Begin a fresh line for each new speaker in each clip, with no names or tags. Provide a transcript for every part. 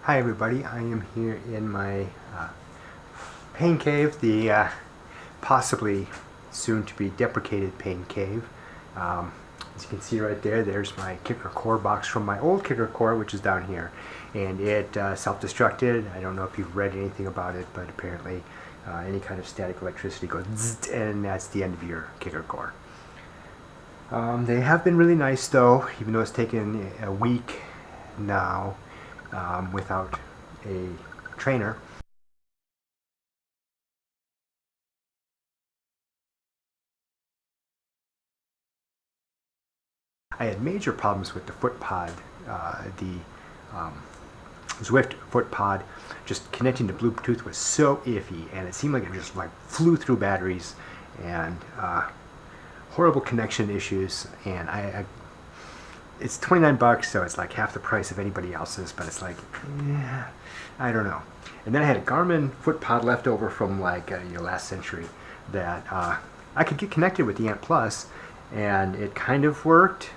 Hi everybody, I am here in my pain cave, the possibly soon to be deprecated pain cave. As you can see right there, there's my kicker core box from my old kicker core, which is down here. And it self-destructed. I don't know if you've read anything about it, but apparently any kind of static electricity goes zzz, and that's the end of your kicker core. They have been really nice though, even though it's taken a week now without a trainer. I had major problems with the Footpod, the Stryd Footpod. Just connecting to Bluetooth was so iffy, and it seemed like it just flew through batteries, and horrible connection issues. And it's 29 bucks, so it's like half the price of anybody else's, but it's like, I don't know. And then I had a Garmin Footpod left over from last century that I could get connected with the Ant Plus, and it kind of worked,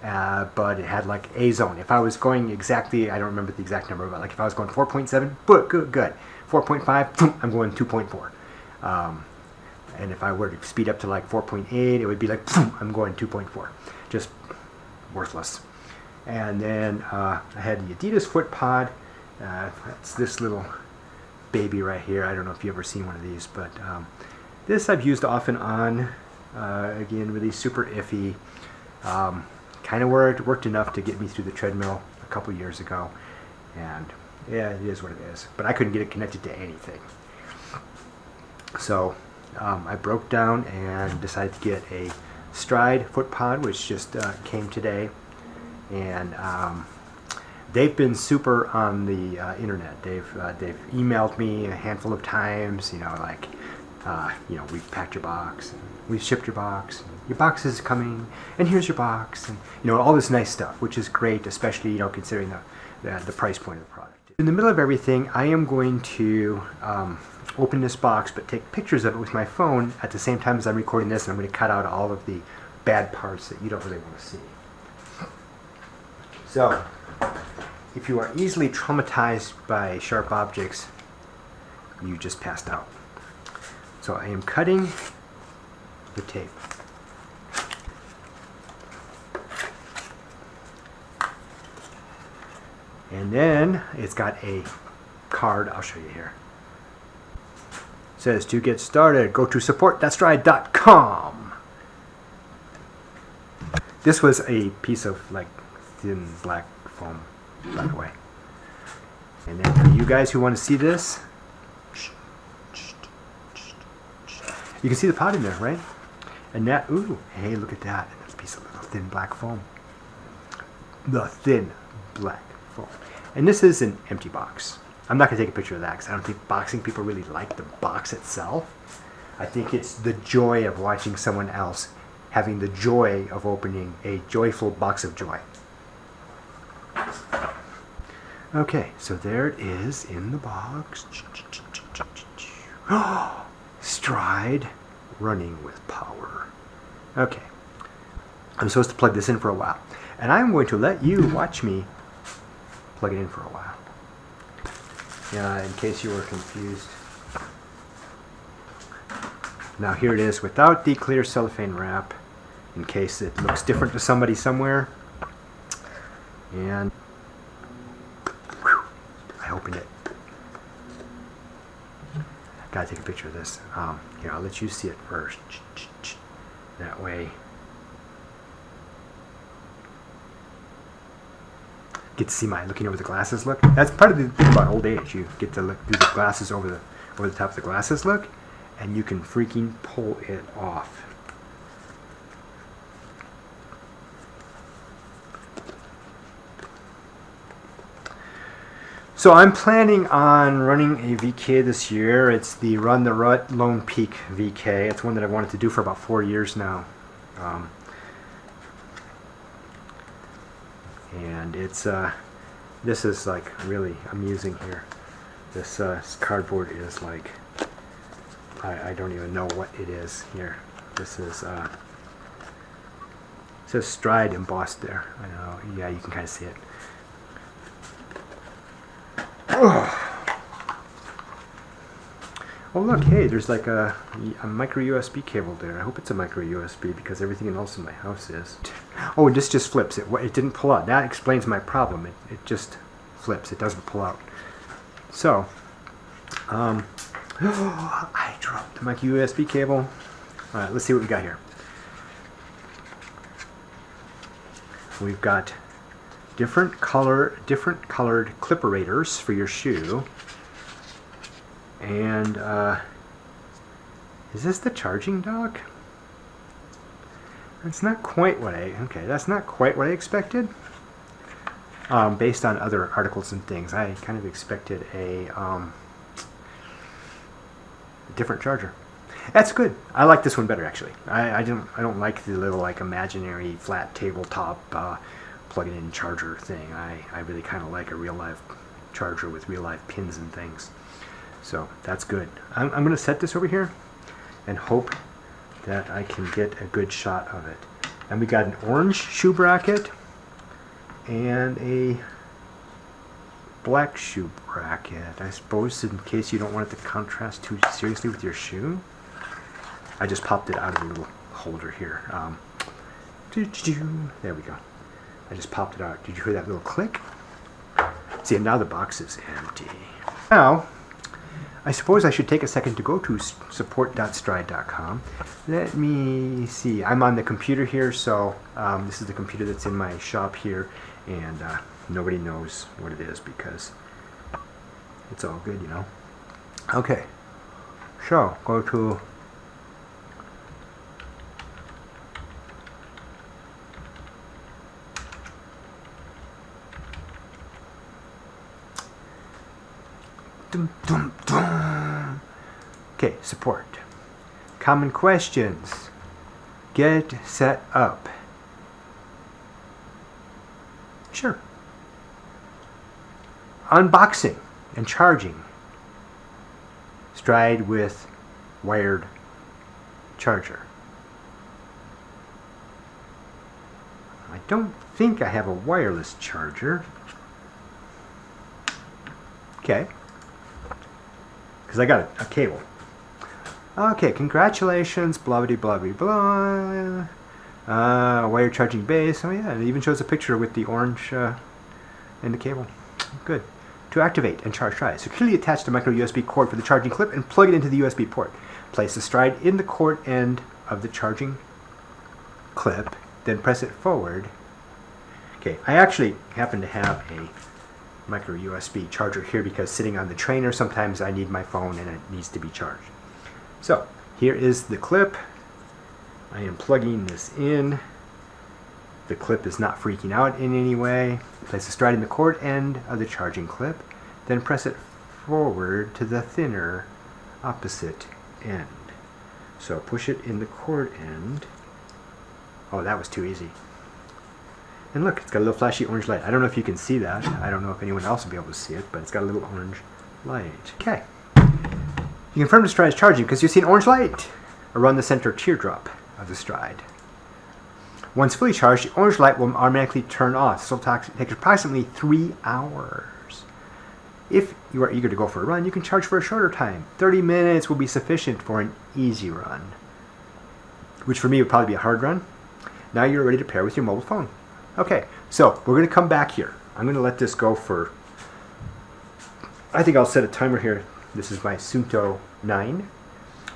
but it had like a zone. If I was going exactly, I don't remember the exact number, but like if I was going 4.7, good. 4.5, I'm going 2.4. And if I were to speed up to like 4.8, it would be like, I'm going 2.4. Just worthless. And then I had the Adidas Footpod. That's this little baby right here. I don't know if you've ever seen one of these, but this I've used off and on. Again, really super iffy. Kind of worked enough to get me through the treadmill a couple years ago. And yeah, it is what it is. But I couldn't get it connected to anything. So I broke down and decided to get a Stryd Footpod, which just came today, and they've been super on the internet. They've emailed me a handful of times. We've packed your box, and we've shipped your box, and your box is coming, and here's your box, and all this nice stuff, which is great, especially considering the price point of the product. In the middle of everything, I am going to open this box, but take pictures of it with my phone at the same time as I'm recording this, and I'm going to cut out all of the bad parts that you don't really want to see. So, if you are easily traumatized by sharp objects, you just passed out. So I am cutting the tape. And then it's got a card. I'll show you here. It says, to get started, go to support.stryd.com. This was a piece of thin black foam, by the way. And then for you guys who want to see this, you can see the pod in there, right? And that, ooh, hey, look at that. That's a piece of little thin black foam. The thin black foam. And this is an empty box. I'm not going to take a picture of that because I don't think boxing people really like the box itself. I think it's the joy of watching someone else having the joy of opening a joyful box of joy. Okay, so there it is in the box. Stryd running with power. Okay, I'm supposed to plug this in for a while, and I'm going to let you watch me plug it in for a while. In case you were confused. Now here it is without the clear cellophane wrap, in case it looks different to somebody somewhere. And whew, I opened it. Gotta take a picture of this. Here, I'll let you see it first. That way. Get to see my looking over the glasses look. That's part of the thing about old age. You get to look through the glasses over the top of the glasses look, and you can freaking pull it off. So I'm planning on running a VK this year. It's the Run the Rut Lone Peak VK. It's one that I've wanted to do for about 4 years now. And it's this is really amusing here. This cardboard is I don't even know what it is here. This is it says Stryd embossed there. I know, yeah, you can kind of see it. Oh look, hey, there's like a micro USB cable there. I hope it's a micro USB because everything else in my house is. Oh, this just flips. It didn't pull out. That explains my problem. It just flips. It doesn't pull out. So, I dropped the micro USB cable. All right, let's see what we got here. We've got different colored clipperators for your shoe. And is this the charging dock? That's not quite what that's not quite what I expected. Based on other articles and things, I kind of expected a different charger. That's good. I like this one better actually. I don't like the little like imaginary flat tabletop plug-in charger thing. I really kind of like a real life charger with real life pins and things. So that's good. I'm going to set this over here and hope that I can get a good shot of it. And we got an orange shoe bracket and a black shoe bracket. I suppose in case you don't want it to contrast too seriously with your shoe. I just popped it out of the little holder here. There we go. I just popped it out. Did you hear that little click? See, now the box is empty. Now, I suppose I should take a second to go to support.stryd.com. Let me see. I'm on the computer here, so this is the computer that's in my shop here, and nobody knows what it is because it's all good, you know. Okay, so go to Okay, support. Common questions. Get set up. Sure. Unboxing and charging. Stryd with wired charger. I don't think I have a wireless charger. Okay. Because I got a cable. Okay, congratulations, blah blah blah blah blah. Wire charging base. Oh yeah, it even shows a picture with the orange in the cable. Good. To activate and charge Stryd, securely attach the micro USB cord for the charging clip and plug it into the USB port. Place the Stryd in the cord end of the charging clip, then press it forward. Okay, I actually happen to have a micro USB charger here because sitting on the trainer sometimes I need my phone and it needs to be charged. So here is the clip. I am plugging this in. The clip is not freaking out in any way. Place the Stryd in the cord end of the charging clip, then press it forward to the thinner opposite end. So push it in the cord end. Oh, that was too easy. And look, it's got a little flashy orange light. I don't know if you can see that. I don't know if anyone else will be able to see it, but it's got a little orange light. Okay. You confirm the Stryd is charging because you see an orange light around the center teardrop of the Stryd. Once fully charged, the orange light will automatically turn off. So it'll take approximately 3 hours. If you are eager to go for a run, you can charge for a shorter time. 30 minutes will be sufficient for an easy run, which for me would probably be a hard run. Now you're ready to pair with your mobile phone. Okay, so we're going to come back here. I'm going to let this go for, I think I'll set a timer here. This is my Suunto 9,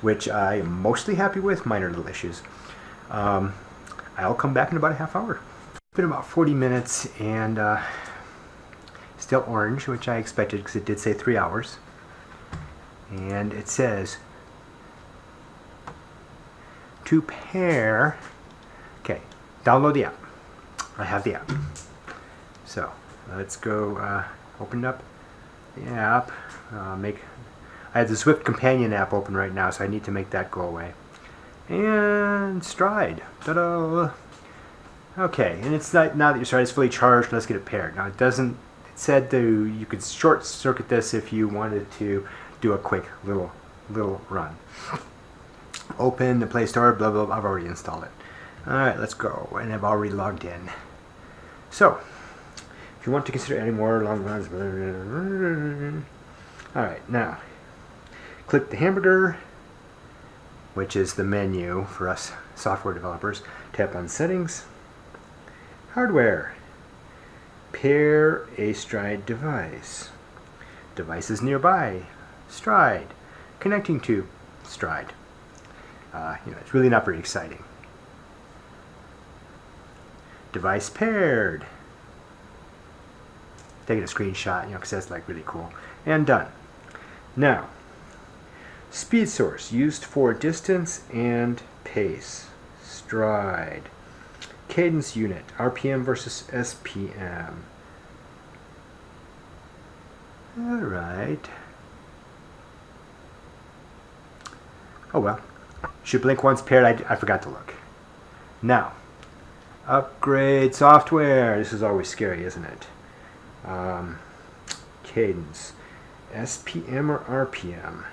which I am mostly happy with, minor little issues. I'll come back in about a half hour. It's been about 40 minutes and still orange, which I expected because it did say 3 hours. And it says to pair. Okay, download the app. I have the app. So let's go open up the app. I have the Swift Companion app open right now, so I need to make that go away. And Stryd. Ta-da! Okay, and it's not, now that your Stryd is fully charged, let's get it paired. Now it doesn't, it said you could short circuit this if you wanted to do a quick little run. Open the Play Store, blah blah blah, I've already installed it. Alright, let's go, and I've already logged in. So, If you want to consider adding more long runs, alright, now click the hamburger, which is the menu for us software developers. Tap on settings, hardware, pair a Stryd device, devices nearby, Stryd, connecting to Stryd. It's really not very exciting. Device paired. Taking a screenshot, because that's like really cool. And done. Now, speed source used for distance and pace. Stryd. Cadence unit, RPM versus SPM. Alright. Oh well. Should blink once paired, I forgot to look. Now, upgrade software. This is always scary, isn't it? Cadence. SPM or RPM?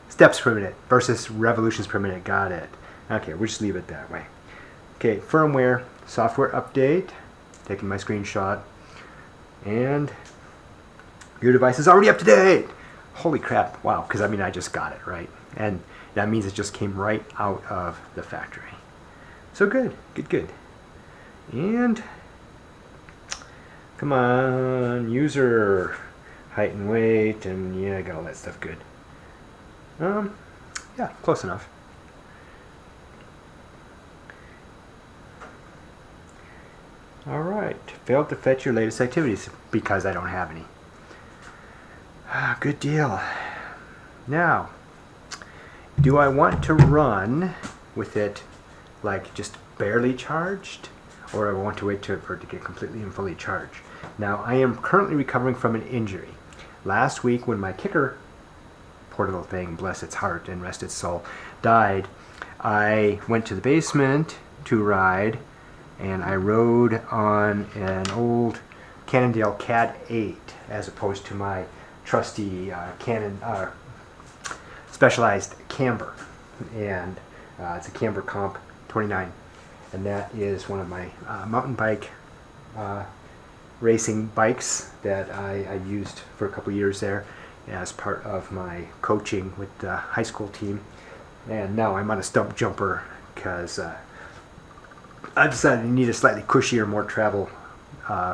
Steps per minute versus revolutions per minute. Got it. Okay, we'll just leave it that way. Okay, firmware, software update. Taking my screenshot. And your device is already up to date. Holy crap. Wow, because I just got it, right? And that means it just came right out of the factory. So good, good. And come on, user height and weight, and yeah, I got all that stuff good. Yeah, close enough. Alright, failed to fetch your latest activities because I don't have any. Good deal. Now, do I want to run with it like just barely charged, or do I want to wait for it to get completely and fully charged? Now, I am currently recovering from an injury. Last week when my kicker, poor little thing, bless its heart and rest its soul, died, I went to the basement to ride, and I rode on an old Cannondale CAD 8 as opposed to my trusty Specialized camber, and it's a camber comp 29, and that is one of my mountain bike racing bikes that I used for a couple years there as part of my coaching with the high school team. And now I'm on a stump jumper because I decided I need a slightly cushier, more travel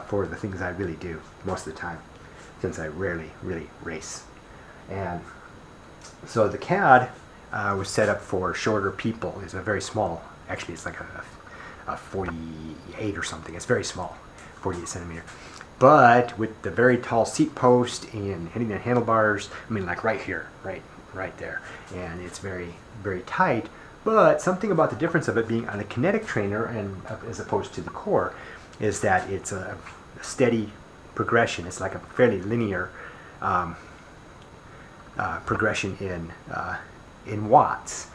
for the things I really do most of the time, since I rarely really race. And so the CAD was set up for shorter people. It's a very small, actually it's like a 48 or something. It's very small, 48 centimeter. But with the very tall seat post and hitting the handlebars, like right here, right there. And it's very, very tight. But something about the difference of it being on a kinetic trainer and as opposed to the core is that it's a steady progression. It's like a fairly linear progression in watts.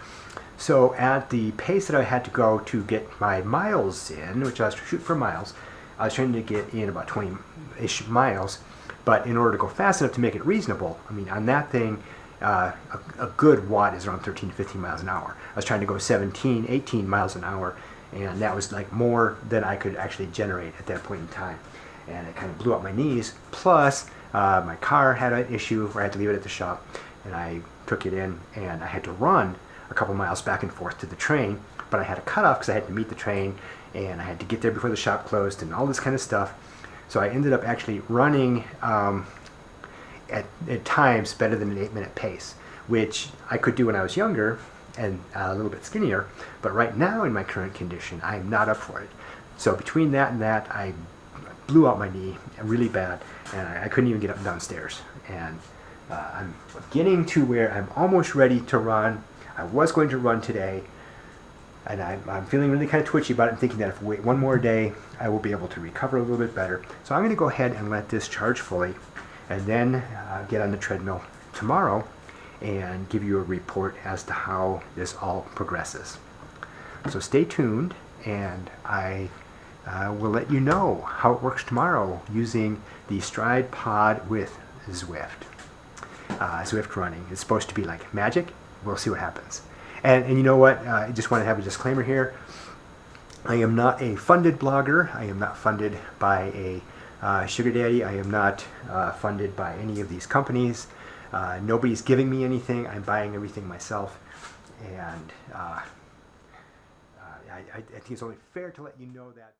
So at the pace that I had to go to get my miles in, which I was shooting for miles, I was trying to get in about 20-ish miles, but in order to go fast enough to make it reasonable, on that thing, a good watt is around 13 to 15 miles an hour. I was trying to go 17, 18 miles an hour, and that was like more than I could actually generate at that point in time. And it kind of blew out my knees. Plus, my car had an issue where I had to leave it at the shop, and I took it in, and I had to run a couple miles back and forth to the train, but I had a cutoff because I had to meet the train, and I had to get there before the shop closed, and all this kind of stuff. So I ended up actually running at times better than an 8-minute pace, which I could do when I was younger and a little bit skinnier, but right now in my current condition, I'm not up for it. So between that and that, I blew out my knee really bad, and I couldn't even get up and downstairs. And I'm getting to where I'm almost ready to run. I was going to run today, and I'm feeling really kind of twitchy about it and thinking that if I wait one more day, I will be able to recover a little bit better. So I'm going to go ahead and let this charge fully, and then get on the treadmill tomorrow and give you a report as to how this all progresses. So stay tuned, and I will let you know how it works tomorrow using the Stryd Pod with Zwift. Zwift running. It's supposed to be like magic. We'll see what happens. And you know what? I just want to have a disclaimer here. I am not a funded blogger. I am not funded by a sugar daddy. I am not funded by any of these companies. Nobody's giving me anything. I'm buying everything myself. And I think it's only fair to let you know that.